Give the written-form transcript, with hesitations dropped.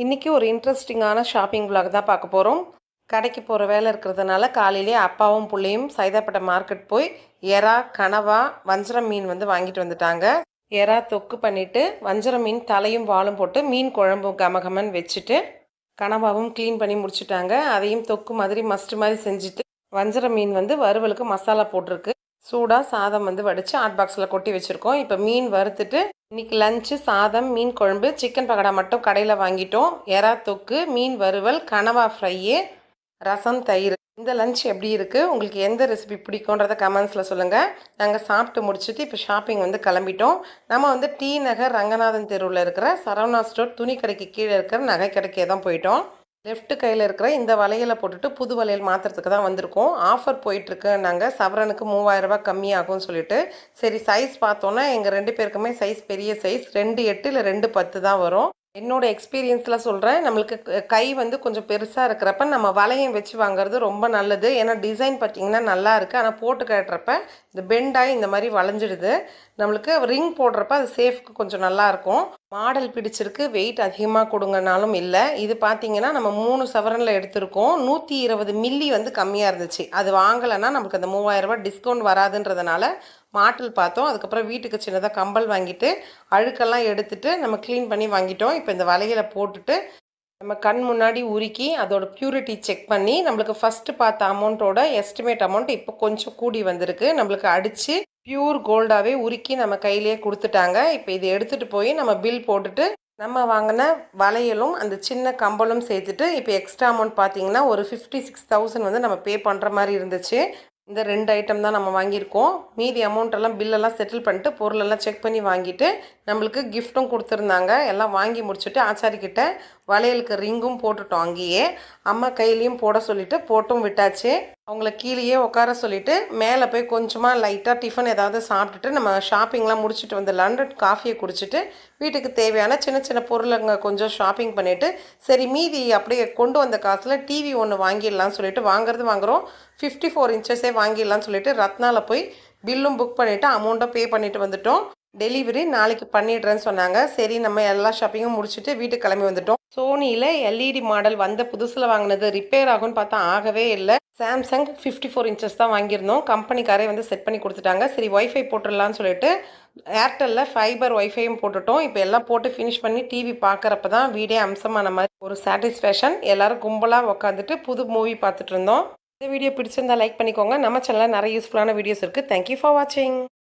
இன்றைக்கி ஒரு இன்ட்ரெஸ்டிங்கான ஷாப்பிங் vlog தான் பார்க்க போகிறோம். கடைக்கு போகிற வேலை இருக்கிறதுனால காலையிலே அப்பாவும் பிள்ளையும் சைதாப்பேட்டை மார்க்கெட் போய் எறா, கனவா, வஞ்சரம் மீன் வாங்கிட்டு வந்துட்டாங்க. எறா தொக்கு பண்ணிவிட்டு வஞ்சரம் மீன் தலையும் வாலும் போட்டு மீன் குழம்பு கமகமன்னு வச்சுட்டு கனவாவும் க்ளீன் பண்ணி முடிச்சுட்டாங்க. அதையும் தொக்கு மாதிரி மஸ்ட் மாதிரி செஞ்சுட்டு வஞ்சரம் மீன் வறுவலுக்கு மசாலா போட்டிருக்கு. சூடாக சாதம் வடித்து ஹாட் பாக்ஸில் கொட்டி வச்சுருக்கோம். இப்போ மீன் வறுத்துட்டு இன்றைக்கி லஞ்சு சாதம், மீன் குழம்பு, சிக்கன் பக்கோடா மட்டும் கடையில் வாங்கிட்டோம். எறா தொக்கு, மீன் வறுவல், கனவா ஃப்ரையு, ரசம், தயிர். இந்த லஞ்ச் எப்படி இருக்குது, உங்களுக்கு எந்த ரெசிபி பிடிக்குன்றதை கமெண்ட்ஸில் சொல்லுங்கள். நாங்கள் சாப்பிட்டு முடிச்சுட்டு இப்போ ஷாப்பிங் கிளம்பிட்டோம். நம்ம டி நகர் ரங்கநாதன் தெருவில் இருக்கிற சரவணா ஸ்டோர் துணி கடைக்கு கீழே இருக்கிற நகை கடைக்கே தான் போயிட்டோம். லெஃப்ட் கையில் இருக்கிற இந்த வளையலை போட்டுட்டு புது வளையல் மாற்றுறதுக்கு தான் வந்திருக்கோம். ஆஃபர் போயிட்டுருக்கு. நாங்கள் சவரனுக்கு 3000 ரூபா கம்மியாகும்னு சொல்லிட்டு சரி சைஸ் பார்த்தோன்னா எங்கள் 2 பேருக்குமே சைஸ் பெரிய சைஸ் 2.8 இல்லை 2.10 தான் வரும். என்னோட எக்ஸ்பீரியன்ஸில் சொல்கிறேன், நம்மளுக்கு கை கொஞ்சம் பெருசாக இருக்கிறப்ப நம்ம வளையம் வச்சு வாங்குறது ரொம்ப நல்லது. ஏன்னா டிசைன் பார்த்திங்கன்னா நல்லா இருக்குது. ஆனால் போட்டு கட்டுறப்ப இந்த பெண்டாகி இந்த மாதிரி வளைஞ்சிடுது. நம்மளுக்கு ரிங் போடுறப்ப அது சேஃப்க்கு கொஞ்சம் நல்லாயிருக்கும். மாடல் பிடிச்சிருக்கு. வெயிட் அதிகமாக கொடுங்கனாலும் இல்லை. இது பார்த்திங்கன்னா நம்ம 3 சவரனில் எடுத்திருக்கோம். 120 மில்லி கம்மியாக இருந்துச்சு. அது வாங்கலைன்னா நமக்கு அந்த 3000 ரூபா டிஸ்கவுண்ட் வராதுன்றதுனால மாட்டல் பார்த்தோம். அதுக்கப்புறம் வீட்டுக்கு சின்னதாக கம்பல் வாங்கிட்டு அழுக்கெல்லாம் எடுத்துகிட்டு நம்ம க்ளீன் பண்ணி வாங்கிட்டோம். இப்போ இந்த வலையில் போட்டுட்டு நம்ம கண் முன்னாடி உருக்கி அதோட ப்யூரிட்டி செக் பண்ணி நம்மளுக்கு ஃபஸ்ட்டு பார்த்த அமௌண்ட்டோட எஸ்டிமேட் அமௌண்ட் இப்போ கொஞ்சம் கூடி வந்திருக்கு. நம்மளுக்கு அடித்து பியூர் கோல்டாகவே உருக்கி நம்ம கையிலேயே கொடுத்துட்டாங்க. இப்போ இதை எடுத்துகிட்டு போய் நம்ம பில் போட்டுட்டு நம்ம வாங்கின வளையலும் அந்த சின்ன கம்பலும் சேர்த்துட்டு இப்போ எக்ஸ்ட்ரா அமௌண்ட் பார்த்திங்கன்னா ஒரு 56,000 நம்ம பே பண்ணுற மாதிரி இருந்துச்சு. இந்த 2 ஐட்டம் தான் நம்ம வாங்கியிருக்கோம். மீதி அமௌண்ட்டெல்லாம் பில்லெல்லாம் செட்டில் பண்ணிட்டு பொருளெல்லாம் செக் பண்ணி வாங்கிட்டு நம்மளுக்கு கிஃப்ட்டும் கொடுத்துருந்தாங்க. எல்லாம் வாங்கி முடிச்சுட்டு ஆச்சாரிக்கிட்ட வளையலுக்கு ரிங்கும் போட்டுட்டோம். அங்கேயே அம்மா கையிலையும் போட சொல்லிவிட்டு போட்டும் விட்டாச்சு. அவங்கள கீழேயே உட்கார சொல்லிவிட்டு மேலே போய் கொஞ்சமாக லைட்டாக டிஃபன் ஏதாவது சாப்பிட்டுட்டு நம்ம ஷாப்பிங்லாம் முடிச்சுட்டு வந்துடலான்னு காஃபியை குடிச்சிட்டு வீட்டுக்கு தேவையான சின்ன சின்ன பொருளுங்க கொஞ்சம் ஷாப்பிங் பண்ணிவிட்டு சரி மீதி அப்படியே கொண்டு வந்த காசில் டிவி ஒன்று வாங்கிடலான்னு சொல்லிட்டு வாங்குறோம். 54 இன்ச்சஸே வாங்கிடலான்னு சொல்லிட்டு ரத்னாவில் போய் பில்லும் புக் பண்ணிவிட்டு அமௌண்ட்டும் பே பண்ணிவிட்டு வந்துட்டோம். டெலிவரி நாளைக்கு பண்ணிடுறேன்னு சொன்னாங்க. சரி நம்ம எல்லா ஷாப்பிங்கும் முடிச்சுட்டு வீட்டுக்கு கிளம்பி வந்துட்டோம். சோனியில் எல்இடி மாடல் புதுசில் வாங்கினது ரிப்பேர் ஆகும்னு பார்த்தா ஆகவே இல்லை. சாம்சங் 54 இன்ச்சஸ் தான் வாங்கியிருந்தோம். கம்பெனிக்காரே செட் பண்ணி கொடுத்துட்டாங்க. சரி ஒய்ஃபை போட்டுடலான்னு சொல்லிட்டு ஏர்டெல்லில் ஃபைபர் ஒய்ஃபையும் போட்டுட்டோம். இப்போ எல்லாம் போட்டு ஃபினிஷ் பண்ணி டிவி பார்க்குறப்ப தான் வீடே அம்சமான மாதிரி ஒரு சாட்டிஸ்ஃபேக்ஷன். எல்லோரும் கும்பலாக உட்காந்துட்டு புது மூவி பார்த்துட்டு இருந்தோம். இந்த வீடியோ பிடிச்சிருந்தா லைக் பண்ணிக்கோங்க. நம்ம சேனலில் நிறைய யூஸ்ஃபுல்லான வீடியோஸ் இருக்குது. தேங்க்யூ ஃபார் வாட்சிங்.